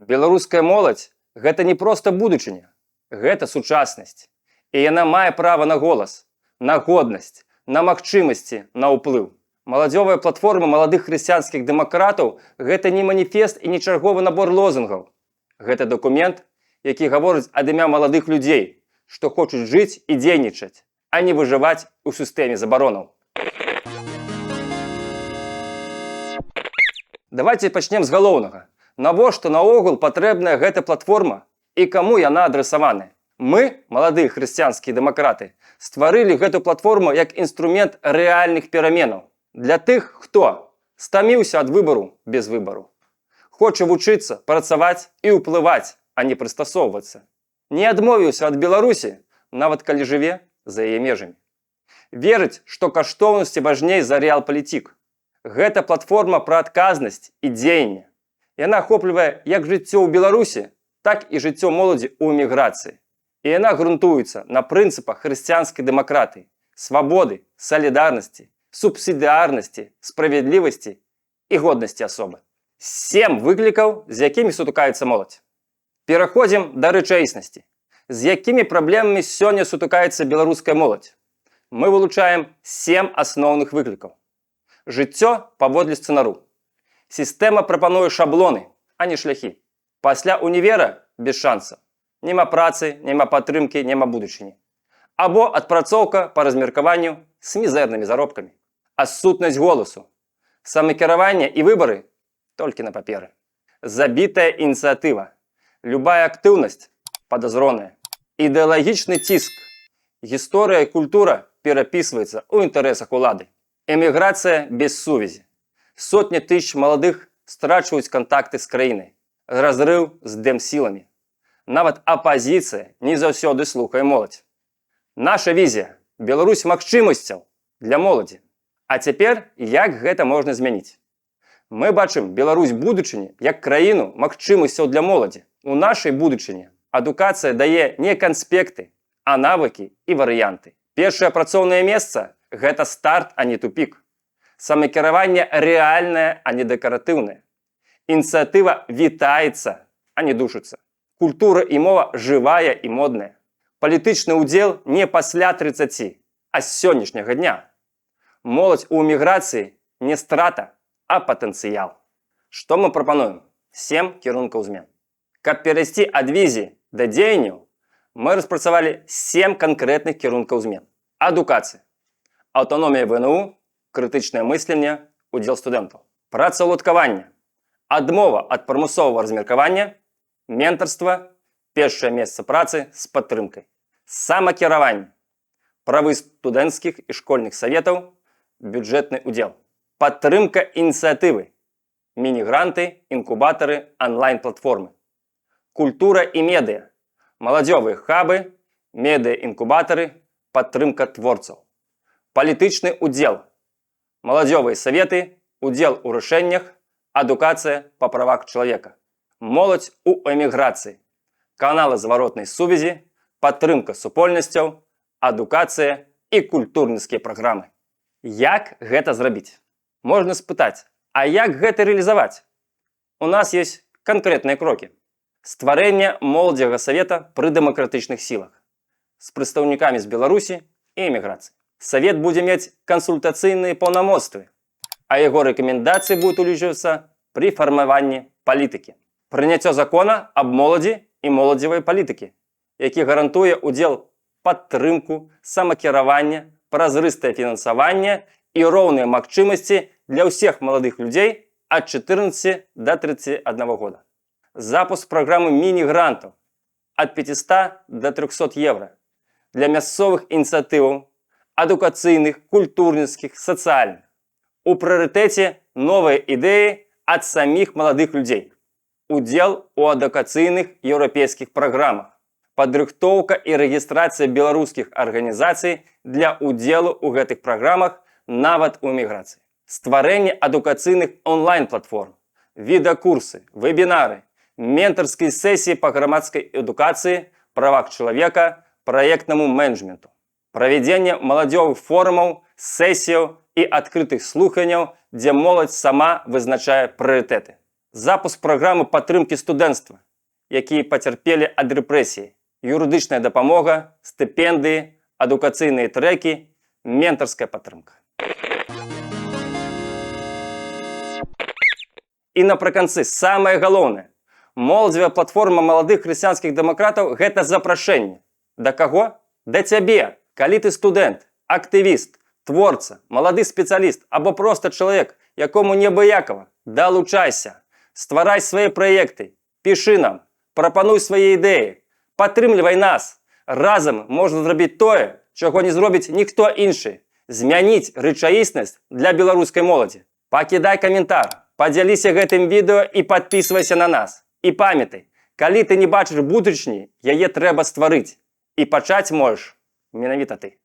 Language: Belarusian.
Беларуская моладзь – гэта не проста будучыня, гэта сучаснасць. І яна мае права на голас, на годнасць, на магчымасці, на ўплыў. Маладзёвая платформа маладых хрысціянскіх дэмакратаў – гэта не маніфест і не чарговы набор лозунгаў. Гэта дакумент, які гаворыць ад імя маладых людзей, што хочуць жыць і дзейнічаць, а не выжываць у сістэме забаронаў. Давайте пачнем з галоўнага. Навошта наогул патрэбная гэта платформа і каму яна адрасаваная? Мы, маладыя хрысціянскія дэмакраты, стварылі гэту платформу як інструмент рэальных пераменаў. Для тых, хто стаміўся ад выбару без выбару. Хоча вучыцца, працаваць і ўплываць, а не прыстасоўвацца. Не адмовіўся ад Беларусі, нават калі жыве за яе межамі. Верыць, што каштоўнасці важней за рэалпалітык. Гэта платформа пра адказнасць і дзеянне. Яна ахоплівае як жыццё ў Беларусі, так і жыццё моладзі ў эміграцыі. І яна грунтуецца на прынцыпах хрысціянскай дэмакратыі, свабоды, салідарнасці, субсідыарнасці, справядлівасці і годнасці асобы. 7 выклікаў, з якімі сутыкаецца моладзь. Пераходзім да рэчаіснасці. З якімі праблемамі сёння сутыкаецца беларуская моладзь? Мы вылучаем 7 асноўных выклікаў. Жыццё паводле сцэнару. Сістэма прапануе шаблоны, а не шляхі. Пасля універа без шанса. Нема працы, нема падтрымкі, нема будучыні. Або адпрацоўка па размеркаванню з мізэрнымі заробкамі. Адсутнасць голасу. Самакіраванне і выбары толькі на паперы. Забітая ініцыятыва. Любая актыўнасць падазроная. Ідэалагічны ціск. Гісторыя і культура перапісваецца ў інтарэсах улады. Эміграцыя без сувязі. Сотні тысяч маладых страчваюць кантакты з краінай. Разрыў з дэмсіламі. Нават апазіцыя не заўсёды слухае моладзь. Наша візія – Беларусь магчымасцяў для моладзі. А цяпер як гэта можна змяніць? Мы бачым Беларусь будучыні як краіну магчымасцяў для моладзі. У нашай будучыні адукацыя дае не канспекты, а навыкі і варыянты. Першае працоўнае месца – гэта старт, а не тупік. Самакіраванне рэальнае, а не дэкаратыўнае. Ініцыятыва вітаецца, а не душыцца. Культура і мова жывая і модная. Палітычны ўдзел не пасля 30, а з сённяшняга дня. Моладзь у эміграцыі не страта, а патэнцыял. Што мы прапануем? 7 кірункаў змен. Каб перайсці ад візіі да дзеянняў, мы распрацавалі 7 канкрэтных кірункаў змен. Адукацыя. Аўтаномія ВНУ, крытычнае мысленне, удзел студэнтаў. Працаўладкаванне. Адмова ад прымусовага размеркавання, ментарства, першае месца працы з падтрымкай. Самакіраванне. Правы студэнцкіх і школьных саветаў, бюджэтны удзел. Падтрымка ініцыятывы. Міні-гранты, інкубатары, онлайн-платформы. Культура і медыа. Маладзёвыя хабы, медыа-інкубатары, падтрымка творцаў. Палітычны удзел. Маладзёвыя саветы, удзел у рашэннях, адукацыя па правах чалавека. Моладзь у эміграцыі. Каналы зваротнай сувязі, падтрымка супольнасцяў, адукацыя і культурніцкія праграмы. Як гэта зрабіць? Можна спытаць, а як гэта рэалізаваць? У нас ёсць канкрэтныя крокі. Стварэнне моладзевага савета пры дэмакратычных сілах з прадстаўнікамі з Беларусі і эміграцыі. Савет будзе мець кансультацыйныя паўнамоцтвы, а яго рэкамендацыі будуць улічвацца пры фармаванні палітыкі. Прыняццё закона аб моладзі і моладзевай палітыкі, які гарантуе ўдзел падтрымку, самакіравання, празрыстае фінансаванне і роўныя магчымасці для ўсіх маладых людзей ад 14 да 31 года. Запуск праграмы міні-грантаў ад 500 да 300 евро для мясцовых ініцыятываў, адукацыйных, культурніцкіх, сацыяльных. У прыярытэце новыя ідэі ад саміх маладых людзей. Удзел у адукацыйных еўрапейскіх праграмах. Падрыхтоўка і рэгістрацыя беларускіх арганізацый для удзелу ў гэтых праграмах нават у эміграцыі. Стварэнне адукацыйных онлайн-платформ, відэакурсы, вебінары, ментарскія сесіі па грамадскай адукацыі, правах чалавека, праектнаму менеджменту. Правядзенне маладзёвых форумаў, сесіяў і адкрытых слуханняў, дзе моладзь сама вызначае прыярытэты. запуск праграмы падтрымкі студэнцтва, якія пацярпелі ад рэпрэсіі, юрыдычная дапамога, стыпендыі, адукацыйныя трэкі, ментарская падтрымка. І напрыканцы самае галоўнае. Моладзевая платформа маладых хрысціянскіх дэмакратаў – гэта запрашэнне. Да каго? Да цябе. Калі ты студэнт, актывіст, творца, малады спецыяліст або проста чалавек, якому неабыякава, далучайся. Стварай свае праекты, пішы нам, прапануй свае ідэі, падтрымлівай нас. Разам можна зрабіць тое, чаго не зробіць ніхто іншы. Змяніць рэчаіснасць для беларускай моладзі. Пакідай каментар, падзяліся гэтым відэо і падпісвайся на нас. І памятай, калі ты не бачыш будучыні, яе трэба стварыць. І пачаць можаш менавіта ты.